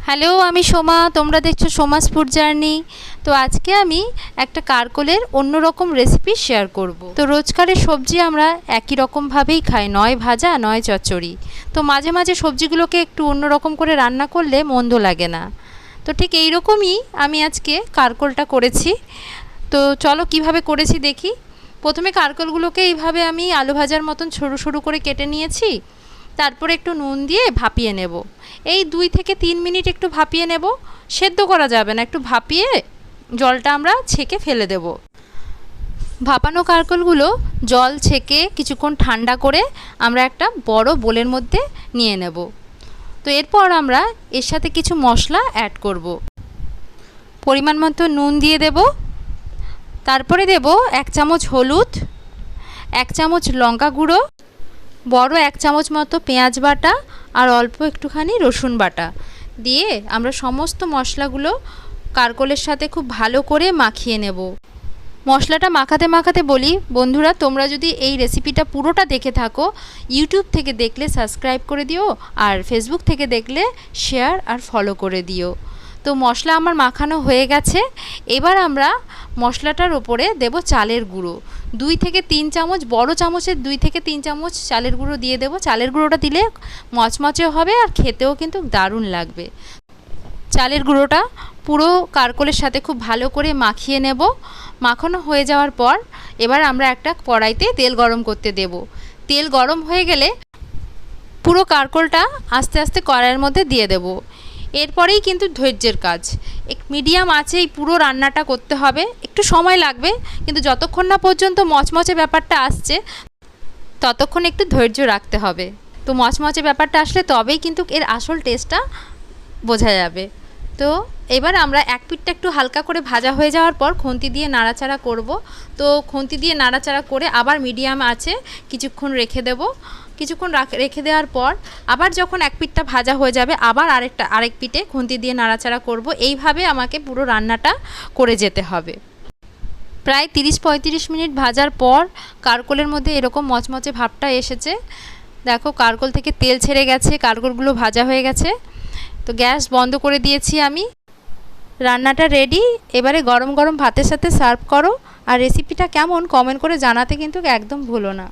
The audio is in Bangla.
হ্যালো, আমি সোমা। তোমরা দেখছো সোমাস ফুড জার্নি। তো আজকে আমি একটা কারকোলের অন্যরকম রেসিপি শেয়ার করব। তো রোজকারের সবজি আমরা একই রকমভাবেই খাই, নয় ভাজা নয় চচ্চড়ি। তো মাঝে মাঝে সবজিগুলোকে একটু অন্যরকম করে রান্না করলে মন্দ লাগে না। তো ঠিক এই রকমই আমি আজকে কারকোলটা করেছি। তো চলো কিভাবে করেছি দেখি। প্রথমে কারকোলগুলোকে এইভাবে আমি আলু ভাজার মতন সরু সরু করে কেটে নিয়েছি। তারপরে একটু নুন দিয়ে ভাপিয়ে নেব। এই 2 থেকে 3 মিনিট একটু ভাপিয়ে নেব। সেদ্ধ করা যাবে না, একটু ভাপিয়ে জলটা আমরা ছেঁকে ফেলে দেব। ভাপানো কারকোলগুলো জল ছেঁকে কিছুক্ষণ ঠান্ডা করে আমরা একটা বড় বোলের মধ্যে নিয়ে নেব। তো এরপর আমরা এর সাথে কিছু মশলা অ্যাড করব। পরিমাণ মতো নুন দিয়ে দেব। তারপরে দেব 1 চামচ হলুদ, 1 চামচ লঙ্কা গুঁড়ো, বড় 1 চামচ মতো পেঁয়াজ বাটা আর অল্প একটুখানি রসুন বাটা দিয়ে আমরা সমস্ত মশলাগুলো কারকোলের সাথে খুব ভালো করে মাখিয়ে নেব। মশলাটা মাখাতে মাখাতে বলি বন্ধুরা, তোমরা যদি এই রেসিপিটা পুরোটা দেখে থাকো, ইউটিউব থেকে দেখলে সাবস্ক্রাইব করে দিও, আর ফেসবুক থেকে দেখলে শেয়ার আর ফলো করে দিও। তো মশলা আমার মাখানো হয়ে গেছে। এবার আমরা মশলাটার ওপরে দেব চালের গুঁড়ো। 2 থেকে 3 চামচ, বড় চামচের 2 থেকে 3 চামচ চালের গুঁড়ো দিয়ে দেব। চালের গুঁড়োটা দিলে মচমচে হবে আর খেতেও কিন্তু দারুণ লাগবে। চালের গুঁড়োটা পুরো কারকোলের সাথে খুব ভালো করে মাখিয়ে নেব। মাখানো হয়ে যাওয়ার পর এবার আমরা একটা কড়াইতে তেল গরম করতে দেব। তেল গরম হয়ে গেলে পুরো কারকোলটা আস্তে আস্তে কড়াইয়ের মধ্যে দিয়ে দেব। এরপরেই কিন্তু ধৈর্যের কাজ। মিডিয়াম আঁচে এই পুরো রান্নাটা করতে হবে। একটু সময় লাগবে, কিন্তু যতক্ষণ না পর্যন্ত মচমচে ব্যাপারটা আসছে ততক্ষণ একটু ধৈর্য রাখতে হবে। তো মচমচে ব্যাপারটা আসলে তবেই কিন্তু এর আসল টেস্টটা বোঝা যাবে। তো এবার আমরা এক পিঠটা একটু হালকা করে ভাজা হয়ে যাওয়ার পর খুন্তি দিয়ে নাড়াচাড়া করব। তো খুন্তি দিয়ে নাড়াচাড়া করে আবার মিডিয়াম আঁচে কিছুক্ষণ রেখে দেব। কিছুক্ষণ রেখে দেওয়ার পর আবার যখন এক পিঠটা ভাজা হয়ে যাবে আবার আরেক পিঠে খুন্তি দিয়ে নাড়াচাড়া করব। এইভাবে আমাকে পুরো রান্নাটা করে যেতে হবে। প্রায় 30-35 মিনিট ভাজার পর কারকোলের মধ্যে এরকম মচমচে ভাবটা এসেছে। দেখো কারকোল থেকে তেল ছেড়ে গেছে, কারকোলগুলো ভাজা হয়ে গেছে। তো গ্যাস বন্ধ করে দিয়েছি আমি। রান্নাটা রেডি। এবারে গরম গরম ভাতের সাথে সার্ভ করো। আর রেসিপিটা কেমন কমেন্ট করে জানাতে কিন্তু একদম ভুলো না।